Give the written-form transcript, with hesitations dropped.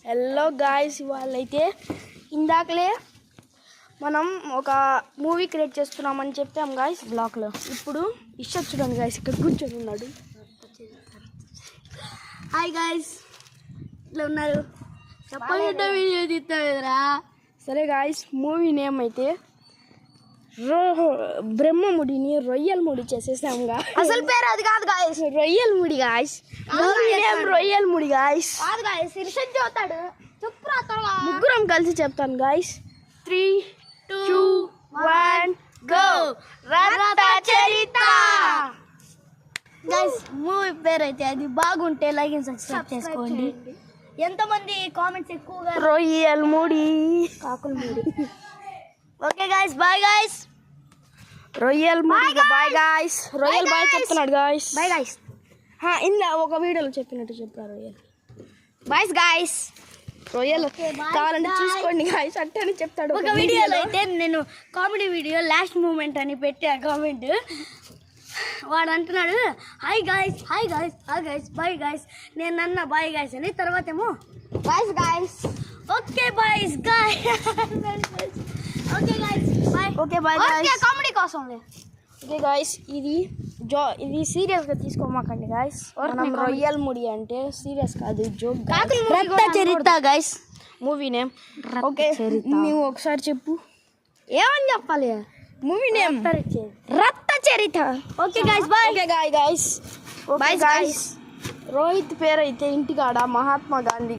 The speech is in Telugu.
హలో గాయ్స్, ఇవాళైతే ఇందాకలే మనం ఒక మూవీ క్రియేట్ చేస్తున్నామని చెప్పాం గాయ్స్ బ్లాగ్లో. ఇప్పుడు ఇష్టం చూడండి గాయ్స్, ఇక్కడ కూర్చొని ఉన్నాడు. హాయ్ గాయ్స్, ఇట్లా ఉన్నారు. చెప్పండి వీడియో తీస్తారా? సరే గాయ్స్, మూవీ నేమ్ అయితే బ్రహ్మముడిని రొయ్యల ముడి చేసేసాముగా. అసలు పేరు అది కాదు గాయ్స్, రొయ్యల ముడి గాయ్స్. రొయ్యల ముడి గాయ్స్ కాదు గాయ్స్, ఇర్షద్ చెప్తాడు. ముగ్గురం కలిసి చెప్తాను గాయ్స్. 3, 2, 1 గో. రక్త చరిత గాయ్స్, మూవీ పేరు అయితే అది బాగుంటే లైక్ అండ్ సబ్స్క్రైబ్ చేసుకోండి. ఎంతమంది కామెంట్స్ ఎక్కువగా రొయ్యల ముడి కాకుల ముడి. Okay guys, bye guys. రొయ్యల్ ముడి బాయ్ గాయ్స్. రొయ్యల్ బాయ్ చెప్తున్నాడు గాయ్స్. Bye guys. ఇందా ఒక వీడియోలో చెప్పినట్టు చెప్పారు రొయ్యల్ బాయ్స్ గాయ్స్. రొయ్యల్ కావాలంటే చూసుకోండి గాయ్స్, అట్టని చెప్తాడు. ఒక వీడియోలో అయితే నేను కామెడీ వీడియో లాస్ట్ మూమెంట్ అని పెట్టా కామెంట్. వాడు అంటున్నాడు hi guys, hi guys, hi guys, bye guys. నేను అన్న బాయ్ గాయ్స్ అని, తర్వాత ఏమో boys guys. Okay boys guy. Okay guys, bye. Okay bye guys. Comedy కోసంలే. ఓకే గాయ్స్, ఇది సీరియస్గా తీసుకోమాకండి గాయ్స్. మనం రొయ్యల్ ముడి అంటే సీరియస్ కాదు, joke. Rakta Charitra guys movie name. Okay, నువ్వు ఒకసారి చెప్పు. ఏమని చెప్పాలి? Movie name Rakta Charitra. Okay guys, bye. Okay guys, bye guys. Rohit పేరు అయితే ఇంటికాడ మహాత్మా గాంధీ.